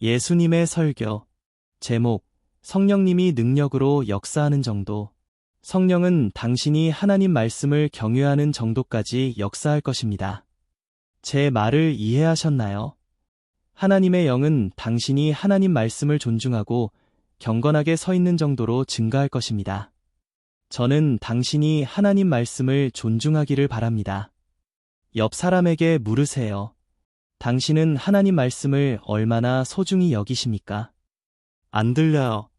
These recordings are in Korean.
예수님의 설교. 제목, 성령님이 능력으로 역사하는 정도. 성령은 당신이 하나님 말씀을 경외하는 정도까지 역사할 것입니다. 제 말을 이해하셨나요? 하나님의 영은 당신이 하나님 말씀을 존중하고 경건하게 서 있는 정도로 증가할 것입니다. 저는 당신이 하나님 말씀을 존중하기를 바랍니다. 옆 사람에게 물으세요. 당신은 하나님 말씀을 얼마나 소중히 여기십니까? 안 들려요.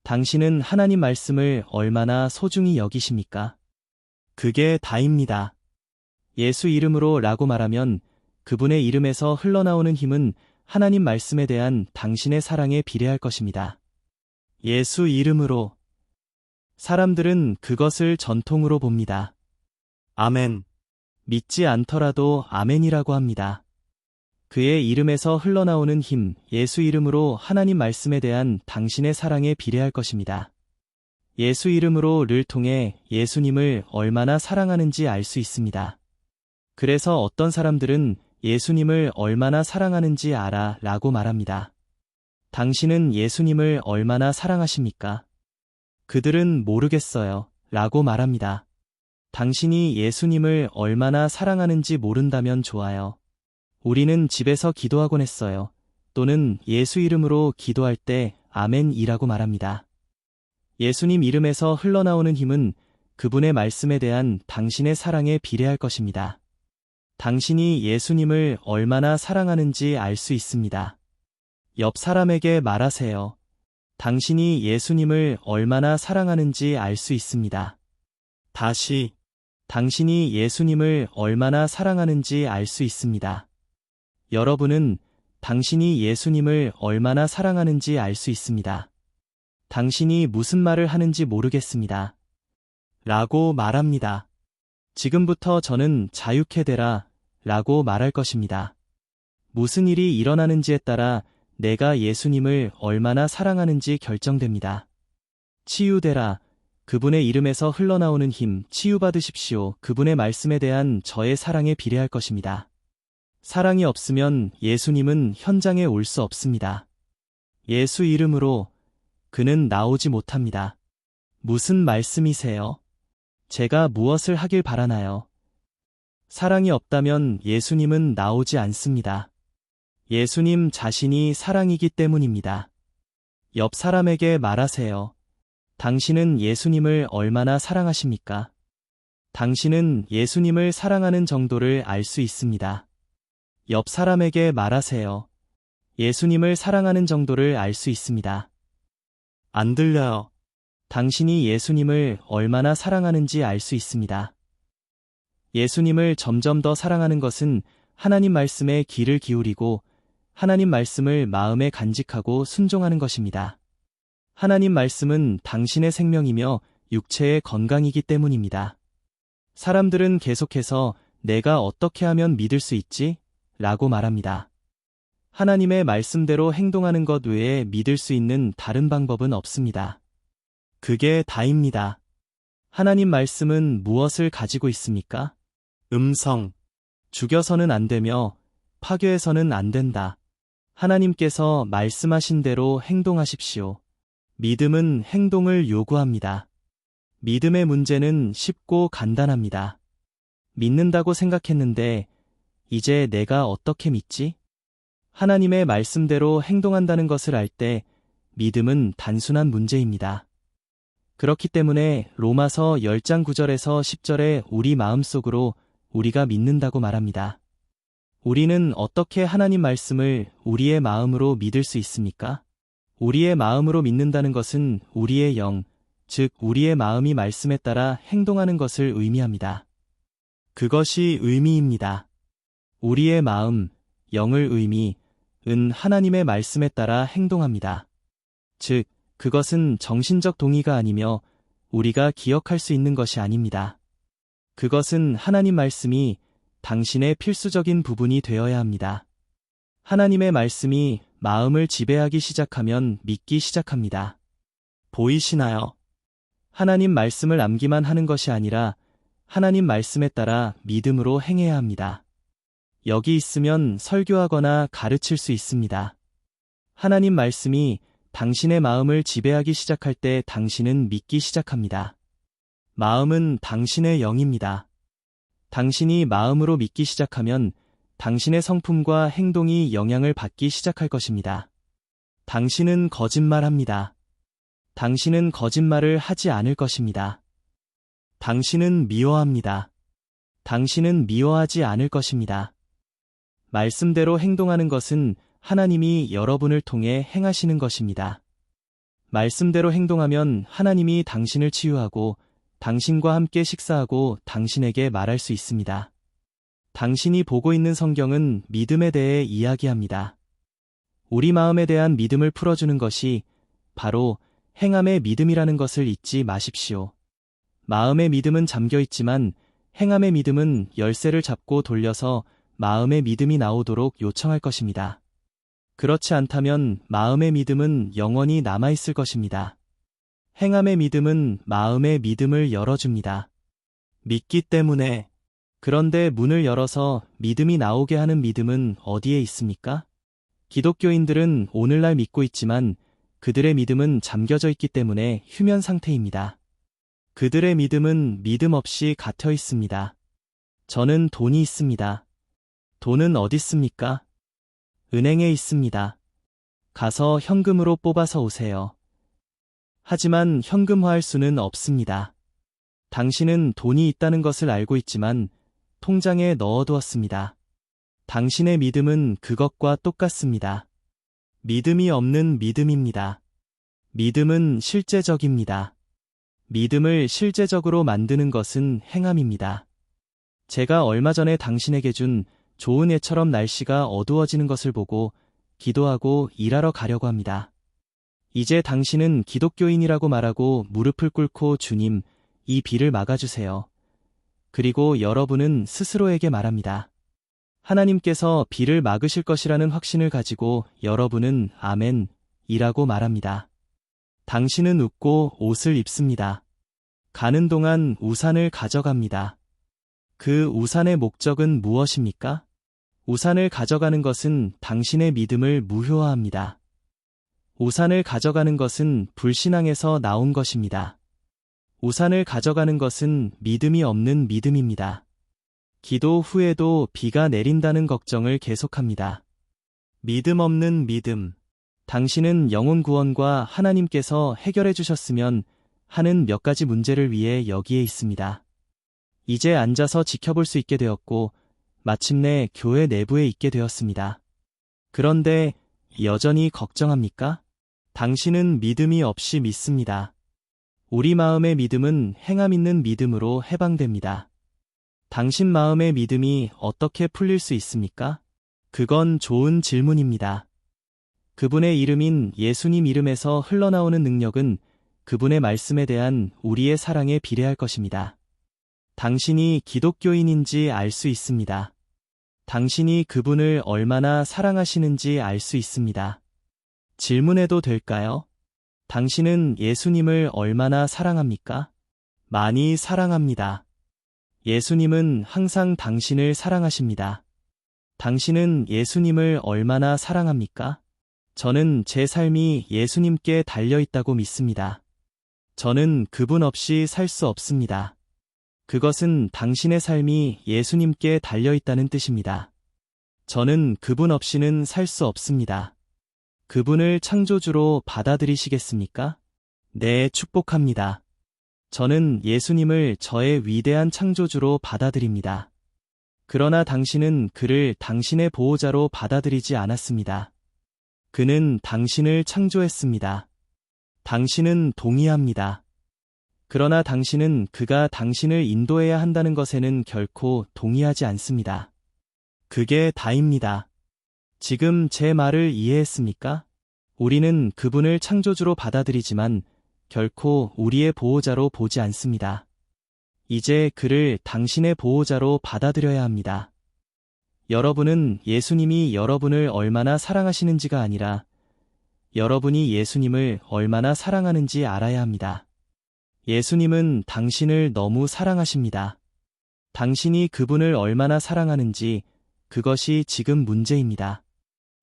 당신은 하나님 말씀을 얼마나 소중히 여기십니까? 그게 다입니다. 예수 이름으로 라고 말하면 그분의 이름에서 흘러나오는 힘은 하나님 말씀에 대한 당신의 사랑에 비례할 것입니다. 예수 이름으로. 사람들은 그것을 전통으로 봅니다. 아멘. 믿지 않더라도 아멘이라고 합니다. 그의 이름에서 흘러나오는 힘, 예수 이름으로 하나님 말씀에 대한 당신의 사랑에 비례할 것입니다. 예수 이름으로를 통해 예수님을 얼마나 사랑하는지 알 수 있습니다. 그래서 어떤 사람들은 예수님을 얼마나 사랑하는지 알아 라고 말합니다. 당신은 예수님을 얼마나 사랑하십니까? 그들은 모르겠어요 라고 말합니다. 당신이 예수님을 얼마나 사랑하는지 모른다면 좋아요. 우리는 집에서 기도하곤 했어요. 또는 예수 이름으로 기도할 때 아멘이라고 말합니다. 예수님 이름에서 흘러나오는 힘은 그분의 말씀에 대한 당신의 사랑에 비례할 것입니다. 당신이 예수님을 얼마나 사랑하는지 알 수 있습니다. 옆 사람에게 말하세요. 당신이 예수님을 얼마나 사랑하는지 알 수 있습니다. 다시, 당신이 예수님을 얼마나 사랑하는지 알 수 있습니다. 여러분은 당신이 예수님을 얼마나 사랑하는지 알 수 있습니다. 당신이 무슨 말을 하는지 모르겠습니다. 라고 말합니다. 지금부터 저는 자유케 되라 라고 말할 것입니다. 무슨 일이 일어나는지에 따라 내가 예수님을 얼마나 사랑하는지 결정됩니다. 치유되라. 그분의 이름에서 흘러나오는 힘, 치유받으십시오. 그분의 말씀에 대한 저의 사랑에 비례할 것입니다. 사랑이 없으면 예수님은 현장에 올 수 없습니다. 예수 이름으로 그는 나오지 못합니다. 무슨 말씀이세요? 제가 무엇을 하길 바라나요? 사랑이 없다면 예수님은 나오지 않습니다. 예수님 자신이 사랑이기 때문입니다. 옆 사람에게 말하세요. 당신은 예수님을 얼마나 사랑하십니까? 당신은 예수님을 사랑하는 정도를 알 수 있습니다. 옆 사람에게 말하세요. 예수님을 사랑하는 정도를 알 수 있습니다. 안 들려요. 당신이 예수님을 얼마나 사랑하는지 알 수 있습니다. 예수님을 점점 더 사랑하는 것은 하나님 말씀에 귀를 기울이고 하나님 말씀을 마음에 간직하고 순종하는 것입니다. 하나님 말씀은 당신의 생명이며 육체의 건강이기 때문입니다. 사람들은 계속해서 내가 어떻게 하면 믿을 수 있지? 라고 말합니다. 하나님의 말씀대로 행동하는 것 외에 믿을 수 있는 다른 방법은 없습니다. 그게 다입니다. 하나님 말씀은 무엇을 가지고 있습니까? 음성. 죽여서는 안 되며 파괴해서는 안 된다. 하나님께서 말씀하신 대로 행동하십시오. 믿음은 행동을 요구합니다. 믿음의 문제는 쉽고 간단합니다. 믿는다고 생각했는데 이제 내가 어떻게 믿지? 하나님의 말씀대로 행동한다는 것을 알 때 믿음은 단순한 문제입니다. 그렇기 때문에 로마서 10장 9절에서 10절에 우리 마음속으로 우리가 믿는다고 말합니다. 우리는 어떻게 하나님 말씀을 우리의 마음으로 믿을 수 있습니까? 우리의 마음으로 믿는다는 것은 우리의 영, 즉 우리의 마음이 말씀에 따라 행동하는 것을 의미합니다. 그것이 의미입니다. 우리의 마음, 영을 의미은 하나님의 말씀에 따라 행동합니다. 즉, 그것은 정신적 동의가 아니며 우리가 기억할 수 있는 것이 아닙니다. 그것은 하나님 말씀이 당신의 필수적인 부분이 되어야 합니다. 하나님의 말씀이 마음을 지배하기 시작하면 믿기 시작합니다. 보이시나요? 하나님 말씀을 암기만 하는 것이 아니라 하나님 말씀에 따라 믿음으로 행해야 합니다. 여기 있으면 설교하거나 가르칠 수 있습니다. 하나님 말씀이 당신의 마음을 지배하기 시작할 때 당신은 믿기 시작합니다. 마음은 당신의 영입니다. 당신이 마음으로 믿기 시작하면 당신의 성품과 행동이 영향을 받기 시작할 것입니다. 당신은 거짓말합니다. 당신은 거짓말을 하지 않을 것입니다. 당신은 미워합니다. 당신은 미워하지 않을 것입니다. 말씀대로 행동하는 것은 하나님이 여러분을 통해 행하시는 것입니다. 말씀대로 행동하면 하나님이 당신을 치유하고 당신과 함께 식사하고 당신에게 말할 수 있습니다. 당신이 보고 있는 성경은 믿음에 대해 이야기합니다. 우리 마음에 대한 믿음을 풀어주는 것이 바로 행함의 믿음이라는 것을 잊지 마십시오. 마음의 믿음은 잠겨 있지만 행함의 믿음은 열쇠를 잡고 돌려서 마음의 믿음이 나오도록 요청할 것입니다. 그렇지 않다면 마음의 믿음은 영원히 남아있을 것입니다. 행함의 믿음은 마음의 믿음을 열어줍니다. 믿기 때문에. 그런데 문을 열어서 믿음이 나오게 하는 믿음은 어디에 있습니까? 기독교인들은 오늘날 믿고 있지만 그들의 믿음은 잠겨져 있기 때문에 휴면 상태입니다. 그들의 믿음은 믿음 없이 갇혀 있습니다. 저는 돈이 있습니다. 돈은 어디 있습니까? 은행에 있습니다. 가서 현금으로 뽑아서 오세요. 하지만 현금화할 수는 없습니다. 당신은 돈이 있다는 것을 알고 있지만 통장에 넣어두었습니다. 당신의 믿음은 그것과 똑같습니다. 믿음이 없는 믿음입니다. 믿음은 실제적입니다. 믿음을 실제적으로 만드는 것은 행함입니다. 제가 얼마 전에 당신에게 준 좋은 해처럼 날씨가 어두워지는 것을 보고 기도하고 일하러 가려고 합니다. 이제 당신은 기독교인이라고 말하고 무릎을 꿇고 주님, 이 비를 막아주세요. 그리고 여러분은 스스로에게 말합니다. 하나님께서 비를 막으실 것이라는 확신을 가지고 여러분은 아멘, 이라고 말합니다. 당신은 웃고 옷을 입습니다. 가는 동안 우산을 가져갑니다. 그 우산의 목적은 무엇입니까? 우산을 가져가는 것은 당신의 믿음을 무효화합니다. 우산을 가져가는 것은 불신앙에서 나온 것입니다. 우산을 가져가는 것은 믿음이 없는 믿음입니다. 기도 후에도 비가 내린다는 걱정을 계속합니다. 믿음 없는 믿음. 당신은 영혼 구원과 하나님께서 해결해 주셨으면 하는 몇 가지 문제를 위해 여기에 있습니다. 이제 앉아서 지켜볼 수 있게 되었고 마침내 교회 내부에 있게 되었습니다. 그런데 여전히 걱정합니까? 당신은 믿음이 없이 믿습니다. 우리 마음의 믿음은 행함 있는 믿음으로 해방됩니다. 당신 마음의 믿음이 어떻게 풀릴 수 있습니까? 그건 좋은 질문입니다. 그분의 이름인 예수님 이름에서 흘러나오는 능력은 그분의 말씀에 대한 우리의 사랑에 비례할 것입니다. 당신이 기독교인인지 알 수 있습니다. 당신이 그분을 얼마나 사랑하시는지 알 수 있습니다. 질문해도 될까요? 당신은 예수님을 얼마나 사랑합니까? 많이 사랑합니다. 예수님은 항상 당신을 사랑하십니다. 당신은 예수님을 얼마나 사랑합니까? 저는 제 삶이 예수님께 달려있다고 믿습니다. 저는 그분 없이 살 수 없습니다. 그것은 당신의 삶이 예수님께 달려있다는 뜻입니다. 저는 그분 없이는 살 수 없습니다. 그분을 창조주로 받아들이시겠습니까? 네, 축복합니다. 저는 예수님을 저의 위대한 창조주로 받아들입니다. 그러나 당신은 그를 당신의 보호자로 받아들이지 않았습니다. 그는 당신을 창조했습니다. 당신은 동의합니다. 그러나 당신은 그가 당신을 인도해야 한다는 것에는 결코 동의하지 않습니다. 그게 다입니다. 지금 제 말을 이해했습니까? 우리는 그분을 창조주로 받아들이지만 결코 우리의 보호자로 보지 않습니다. 이제 그를 당신의 보호자로 받아들여야 합니다. 여러분은 예수님이 여러분을 얼마나 사랑하시는지가 아니라 여러분이 예수님을 얼마나 사랑하는지 알아야 합니다. 예수님은 당신을 너무 사랑하십니다. 당신이 그분을 얼마나 사랑하는지 그것이 지금 문제입니다.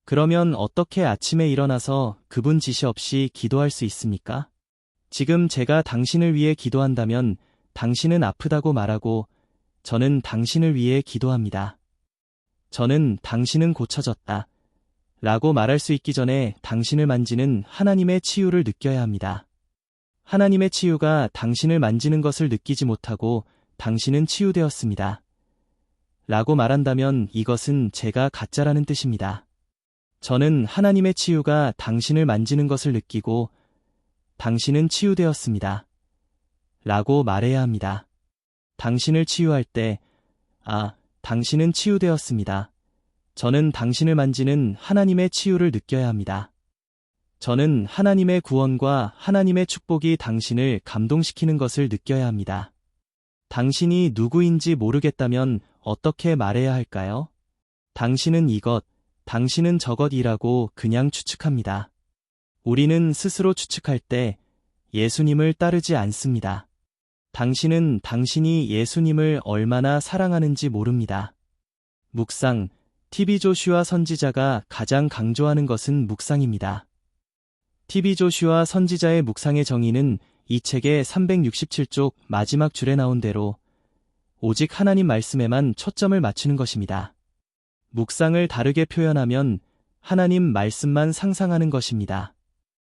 그러면 어떻게 아침에 일어나서 그분 지시 없이 기도할 수 있습니까? 지금 제가 당신을 위해 기도한다면 당신은 아프다고 말하고 저는 당신을 위해 기도합니다. 저는 당신은 고쳐졌다 라고 말할 수 있기 전에 당신을 만지는 하나님의 치유를 느껴야 합니다. 하나님의 치유가 당신을 만지는 것을 느끼지 못하고 당신은 치유되었습니다. 라고 말한다면 이것은 제가 가짜라는 뜻입니다. 저는 하나님의 치유가 당신을 만지는 것을 느끼고 당신은 치유되었습니다. 라고 말해야 합니다. 당신을 치유할 때, 당신은 치유되었습니다. 저는 당신을 만지는 하나님의 치유를 느껴야 합니다. 저는 하나님의 구원과 하나님의 축복이 당신을 감동시키는 것을 느껴야 합니다. 당신이 누구인지 모르겠다면 어떻게 말해야 할까요? 당신은 이것, 당신은 저것이라고 그냥 추측합니다. 우리는 스스로 추측할 때 예수님을 따르지 않습니다. 당신은 당신이 예수님을 얼마나 사랑하는지 모릅니다. 묵상, TV 조슈아 선지자가 가장 강조하는 것은 묵상입니다. TV 조슈아 선지자의 묵상의 정의는 이 책의 367쪽 마지막 줄에 나온 대로 오직 하나님 말씀에만 초점을 맞추는 것입니다. 묵상을 다르게 표현하면 하나님 말씀만 상상하는 것입니다.